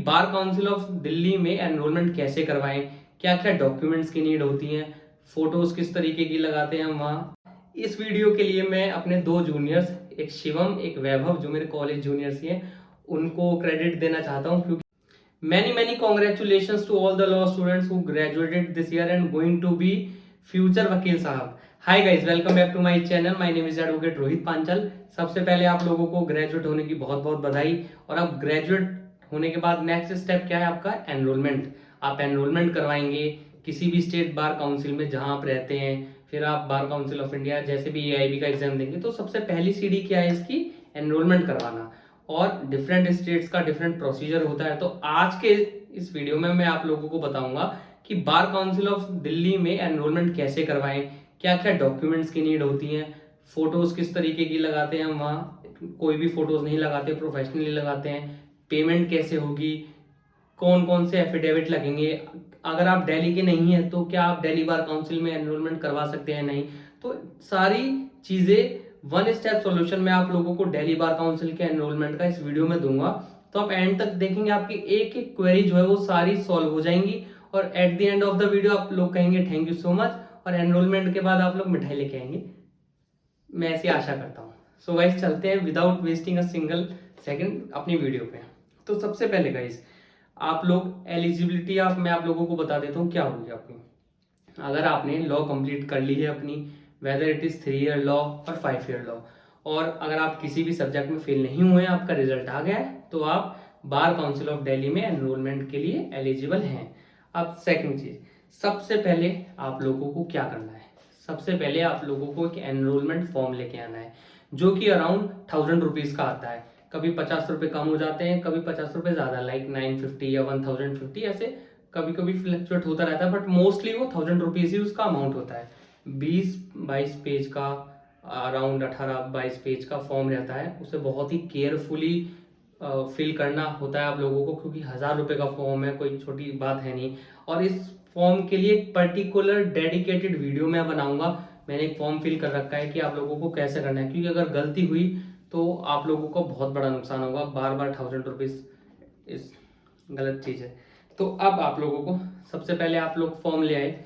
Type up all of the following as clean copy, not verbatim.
Bar council of Delhi में enrolment कैसे करवाएं, क्या क्या डॉक्यूमेंट्स की नीड होती है, फोटोज किस तरीके की लगाते हैं वहाँ। इस वीडियो के लिए मैं अपने दो जूनियर्स, एक शिवम एक वैभव, जो मेरे कॉलेज जूनियर्स हैं, उनको क्रेडिट देना चाहता हूँ, क्योंकि many congratulations to all the law students who graduated this year and going to be future वकील साहब। Hi guys, welcome back to my channel. My name is advocate Rohit Panchal. सबसे पहले आप लोगों को ग्रेजुएट होने की बहुत बहुत बधाई। और अब ग्रेजुएट होने के बाद नेक्स्ट स्टेप क्या है आपका? एनरोलमेंट। आप एनरोलमेंट करवाएंगे किसी भी स्टेट बार काउंसिल में जहां आप रहते हैं, फिर आप बार काउंसिल ऑफ इंडिया जैसे भी एआईबी का एग्जाम देंगे। तो सबसे पहली सीढ़ी क्या है इसकी? एनरोलमेंट करवाना। और डिफरेंट स्टेट्स का डिफरेंट प्रोसीजर होता है। तो आज के इस वीडियो में मैं आप लोगों को बताऊंगा कि बार काउंसिल ऑफ दिल्ली में एनरोलमेंट कैसे करवाएं, क्या क्या डॉक्यूमेंट्स की नीड होती हैं, फोटोज किस तरीके की लगाते हैं वहाँ, कोई भी फोटोज नहीं लगाते, प्रोफेशनली लगाते हैं, पेमेंट कैसे होगी, कौन कौन से एफिडेविट लगेंगे, अगर आप दिल्ली के नहीं है तो क्या आप दिल्ली बार काउंसिल में एनरोलमेंट करवा सकते हैं नहीं। तो सारी चीजें वन स्टेप सॉल्यूशन में आप लोगों को दिल्ली बार काउंसिल के एनरोलमेंट का इस वीडियो में दूंगा। तो आप एंड तक देखेंगे, आपकी एक एक क्वेरी जो है वो सारी सॉल्व हो जाएंगी। और at the end of the video आप लोग कहेंगे थैंक यू सो मच, और एनरोलमेंट के बाद आप लोग मिठाई लेके आएंगे, मैं ऐसी आशा करता हूँ। सो गाइस, चलते हैं without wasting a single second अपनी वीडियो पे। तो सबसे पहले गाइस, आप लोग एलिजिबिलिटी मैं आप लोगों को बता देता हूँ क्या होगी आपकी। अगर आपने लॉ कंप्लीट कर ली है अपनी, whether it is 3 year law और 5 ईयर लॉ, और अगर आप किसी भी सब्जेक्ट में फेल नहीं हुए, आपका रिजल्ट आ गया है, तो आप बार काउंसिल ऑफ दिल्ली में एनरोलमेंट के लिए एलिजिबल हैं। अब सेकंड चीज, सबसे पहले आप लोगों को क्या करना है? सबसे पहले आप लोगों को एक एनरोलमेंट फॉर्म लेके आना है, जो कि अराउंड 1000 रुपीज का आता है। कभी 50 रुपए कम हो जाते हैं, कभी 50 रुपए ज्यादा, लाइक 950 या 1050, ऐसे कभी कभी फ्लक्चुएट होता रहता है, बट मोस्टली वो 1000 रुपीज ही उसका अमाउंट होता है। 20-22 पेज का, अराउंड 18-22 पेज का फॉर्म रहता है। उसे बहुत ही केयरफुली फिल करना होता है आप लोगों को, क्योंकि 1000 रुपए का फॉर्म है, कोई छोटी बात है नहीं। और इस फॉर्म के लिए एक पर्टिकुलर डेडिकेटेड वीडियो मैं बनाऊंगा। मैंने एक फॉर्म फिल कर रखा है कि आप लोगों को कैसे करना है, क्योंकि अगर गलती हुई तो आप लोगों को बहुत बड़ा नुकसान होगा। बार बार 1000 रुपीज इस गलत चीज है। तो अब आप लोगों को सबसे पहले आप लोग फॉर्म ले आए,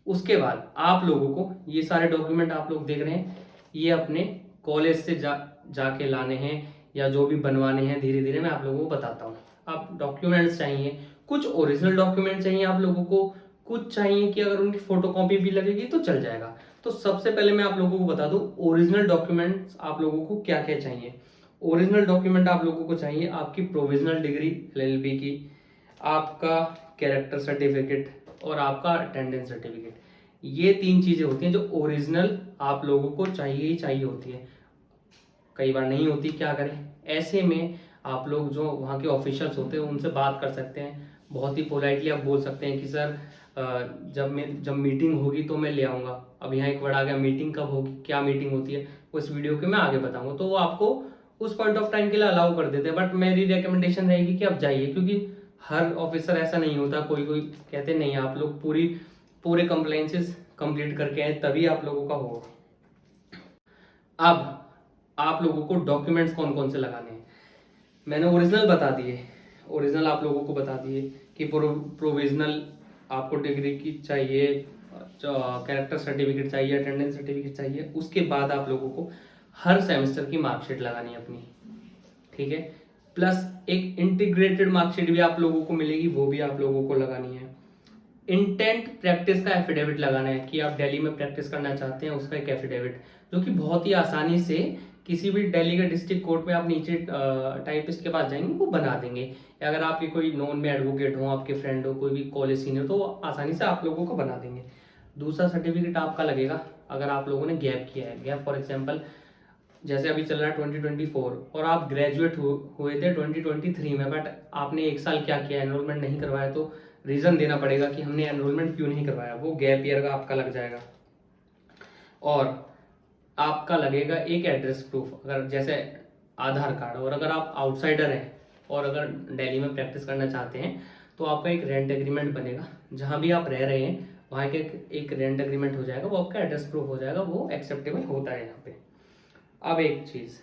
उसके बाद आप लोगों को ये सारे डॉक्यूमेंट आप लोग देख रहे हैं, ये अपने कॉलेज से जाके लाने हैं, या जो भी बनवाने हैं धीरे धीरे मैं आप लोगों को बताता हूँ। अब डॉक्यूमेंट्स चाहिए, कुछ ओरिजिनल डॉक्यूमेंट चाहिए आप लोगों को, कुछ चाहिए कि अगर उनकी फोटोकॉपी भी लगेगी तो चल जाएगा। तो सबसे पहले मैं आप लोगों को बता दूं ओरिजिनल डॉक्यूमेंट्स आप लोगों को क्या क्या चाहिए। ओरिजिनल डॉक्यूमेंट आप लोगों को चाहिए आपकी प्रोविजनल डिग्री एलएलबी की, आपका कैरेक्टर सर्टिफिकेट, और आपका अटेंडेंस सर्टिफिकेट। ये 3 चीजें होती हैं जो ओरिजिनल आप लोगों को चाहिए ही चाहिए होती है। कई बार नहीं होती, क्या करें? ऐसे में आप लोग जो वहाँ के ऑफिशियल्स होते हैं उनसे बात कर सकते हैं। बहुत ही पोलाइटली आप बोल सकते हैं कि सर जब मीटिंग होगी तो मैं ले आऊँगा। अब यहाँ एक वर्ड आ गया, मीटिंग कब होगी, क्या मीटिंग होती है, वो इस वीडियो के मैं आगे बताऊंगा। तो वो आपको उस पॉइंट ऑफ टाइम के लिए अलाउ कर देते हैं, बट मेरी रिकमेंडेशन रहेगी कि आप जाइए, क्योंकि हर ऑफिसर ऐसा नहीं होता। कोई कोई कहते नहीं, आप लोग पूरे कंप्लाइंसेस कंप्लीट करके आए तभी आप लोगों का होगा। अब आप लोगों को डॉक्यूमेंट्स कौन कौन से लगाने हैं मैंने ओरिजिनल बता दिए। ओरिजिनल आप लोगों को बता दिए कि प्रोविजनल आपको डिग्री की चाहिए, कैरेक्टर सर्टिफिकेट चाहिए, अटेंडेंस सर्टिफिकेट चाहिए। उसके बाद आप लोगों को हर सेमेस्टर की मार्कशीट लगानी है अपनी, ठीक है। प्लस एक इंटीग्रेटेड मार्कशीट भी आप लोगों को मिलेगी, वो भी आप लोगों को लगानी है। इंटेंट प्रैक्टिस का एफिडेविट लगाना है कि आप दिल्ली में प्रैक्टिस करना चाहते हैं, उसका एक एफिडेविट, जो कि बहुत ही आसानी से किसी भी दिल्ली के डिस्ट्रिक्ट कोर्ट में आप नीचे टाइपिस्ट के पास जाएंगे, वो बना देंगे। या अगर आपके कोई नॉन में एडवोकेट हो, आपके फ्रेंड हो, कोई भी कॉलेज सीनियर, तो वो आसानी से आप लोगों को बना देंगे। दूसरा सर्टिफिकेट आपका लगेगा अगर आप लोगों ने गैप किया है। गैप फॉर एग्जाम्पल, जैसे अभी चल रहा है 2024 और आप ग्रेजुएट हुए थे 2023 में, बट आपने 1 साल क्या किया, एनरोलमेंट नहीं करवाया, तो रीजन देना पड़ेगा कि हमने एनरोलमेंट क्यों नहीं करवाया, वो गैप ईयर का आपका लग जाएगा। और आपका लगेगा एक एड्रेस प्रूफ, अगर जैसे आधार कार्ड। और अगर आप आउटसाइडर हैं और अगर दिल्ली में प्रैक्टिस करना चाहते हैं, तो आपका एक रेंट एग्रीमेंट बनेगा, जहां भी आप रह रहे हैं वहाँ के एक रेंट एग्रीमेंट हो जाएगा, वो आपका एड्रेस प्रूफ हो जाएगा, वो एक्सेप्टेबल होता है यहाँ पे। अब एक चीज़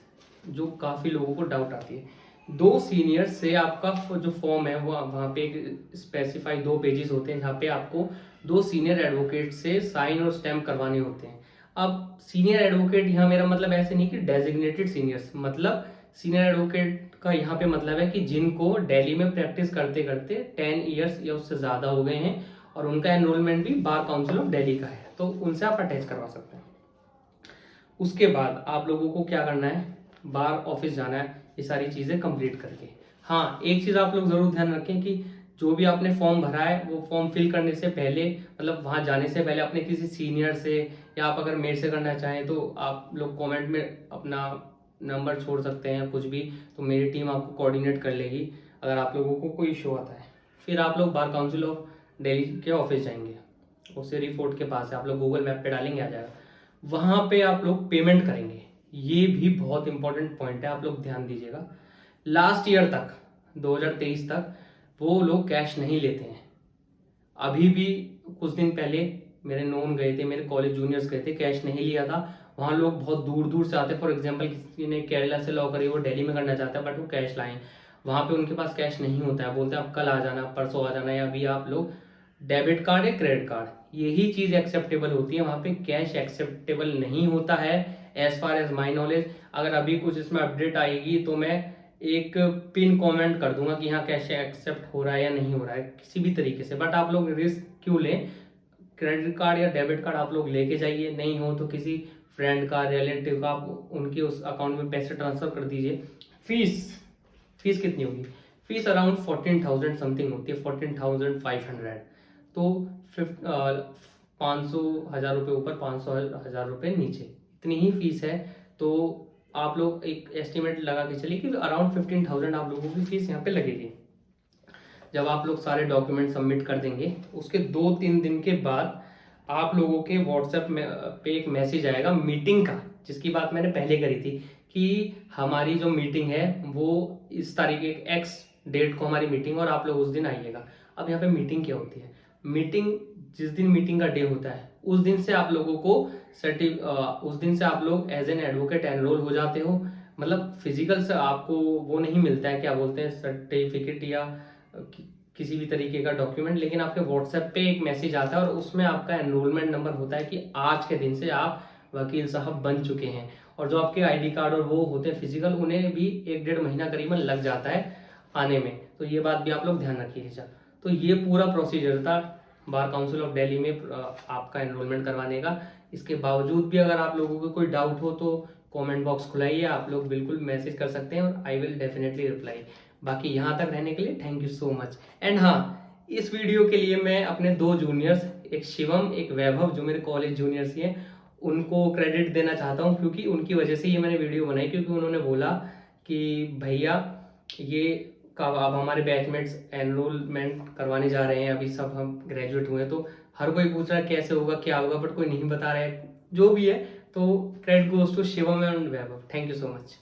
जो काफ़ी लोगों को डाउट आती है 2 सीनियर से आपका जो फॉर्म है वो वहाँ पे एक स्पेसिफाई 2 पेजेस होते हैं जहाँ पे आपको 2 सीनियर एडवोकेट से साइन और स्टैम्प करवाने होते हैं। अब सीनियर एडवोकेट यहाँ मेरा मतलब ऐसे नहीं कि डेजिग्नेटेड सीनियर्स, मतलब सीनियर एडवोकेट का यहाँ पे मतलब है कि जिनको दिल्ली में प्रैक्टिस करते करते 10 ईयर्स या उससे ज़्यादा हो गए हैं और उनका एनरोलमेंट भी बार काउंसिल ऑफ दिल्ली का है, तो उनसे आप अटैच करवा सकते हैं। उसके बाद आप लोगों को क्या करना है, बार ऑफिस जाना है ये सारी चीज़ें कंप्लीट करके। हाँ, एक चीज़ आप लोग ज़रूर ध्यान रखें कि जो भी आपने फॉर्म भरा है वो फॉर्म फिल करने से पहले, मतलब वहाँ जाने से पहले अपने किसी सीनियर से, या आप अगर मेरे से करना चाहें तो आप लोग कमेंट में अपना नंबर छोड़ सकते हैं कुछ भी, तो मेरी टीम आपको कोऑर्डिनेट कर लेगी अगर आप लोगों को कोई इशू आता है। फिर आप लोग बार काउंसिल ऑफ दिल्ली के ऑफिस जाएंगे, उससे फोर्ट के पास है, आप लोग गूगल मैप पे डालेंगे आ जाएगा। वहाँ पे आप लोग पेमेंट करेंगे, ये भी बहुत इंपॉर्टेंट पॉइंट है, आप लोग ध्यान दीजिएगा। लास्ट ईयर तक 2023 तक वो लोग कैश नहीं लेते हैं। अभी भी कुछ दिन पहले मेरे नोन गए थे, मेरे कॉलेज जूनियर्स गए थे, कैश नहीं लिया था। वहाँ लोग बहुत दूर दूर से आते, फॉर एग्जांपल किसी ने केरला से लॉ करी, वो दिल्ली में करना चाहता है बट वो कैश लाए, वहाँ पे उनके पास कैश नहीं होता है, बोलते हैं आप कल आ जाना, परसों आ जाना, या अभी आप लोग डेबिट कार्ड या क्रेडिट कार्ड, यही चीज़ एक्सेप्टेबल होती है, वहाँ पे कैश एक्सेप्टेबल नहीं होता है as far as my knowledge. अगर अभी कुछ इसमें अपडेट आएगी तो मैं एक पिन कमेंट कर दूंगा कि हाँ कैश एक्सेप्ट हो रहा है या नहीं हो रहा है किसी भी तरीके से, बट आप लोग रिस्क क्यों लें, क्रेडिट कार्ड या डेबिट कार्ड आप लोग लेके जाइए, नहीं हो तो किसी फ्रेंड का, रिलेटिव का, आप उनके उस अकाउंट में पैसे ट्रांसफर कर दीजिए। फीस फीस कितनी होगी, फीस अराउंड 14,000 समथिंग होती है, 14,500, तो 500,000 रुपये ऊपर, 500,000 रुपये नीचे, इतनी ही फीस है। तो आप लोग एक एस्टिमेट लगा के चलिए कि अराउंड 15,000 आप लोगों की फीस यहाँ पे लगेगी। जब आप लोग सारे डॉक्यूमेंट सबमिट कर देंगे उसके 2-3 दिन के बाद आप लोगों के व्हाट्सएप में पे एक मैसेज आएगा मीटिंग का, जिसकी बात मैंने पहले करी थी कि हमारी जो मीटिंग है वो इस तारीख एक्स डेट को हमारी मीटिंग, और आप लोग उस दिन आइएगा। अब यहाँ पे मीटिंग क्या होती है, मीटिंग जिस दिन मीटिंग का डे होता है उस दिन से आप लोगों को उस दिन से आप लोग एज एन एडवोकेट एनरोल हो जाते हो, मतलब फिजिकल से आपको वो नहीं मिलता है, क्या बोलते हैं, सर्टिफिकेट या किसी भी तरीके का डॉक्यूमेंट, लेकिन आपके व्हाट्सएप पे एक मैसेज आता है और उसमें आपका एनरोलमेंट नंबर होता है कि आज के दिन से आप वकील साहब बन चुके हैं। और जो आपके आईडी कार्ड और वो होते हैं फिजिकल, उन्हें भी 1-1.5 महीना करीबन लग जाता है आने में, तो ये बात भी आप लोग ध्यान रखिएगा। तो ये पूरा प्रोसीजर था बार काउंसिल ऑफ दिल्ली में आपका एनरोलमेंट करवाने का। इसके बावजूद भी अगर आप लोगों को कोई डाउट हो तो कमेंट बॉक्स खुलाइए, आप लोग बिल्कुल मैसेज कर सकते हैं और आई विल डेफिनेटली रिप्लाई। बाकी यहाँ तक रहने के लिए thank you so much. And हाँ, इस वीडियो के लिए मैं अपने 2 जूनियर्स, एक शिवम एक वैभव, जो मेरे कॉलेज जूनियर्स ही हैं, उनको क्रेडिट देना चाहता हूँ, क्योंकि उनकी वजह से ये मैंने वीडियो बनाई, क्योंकि उन्होंने बोला कि भैया ये कब अब हमारे बैचमेट्स एनरोलमेंट करवाने जा रहे हैं, अभी सब हम ग्रेजुएट हुए हैं, तो हर कोई पूछ रहा है कैसे होगा क्या होगा, बट कोई नहीं बता रहा है जो भी है। तो credit goes to Shivam and Vaibhav, thank you so much.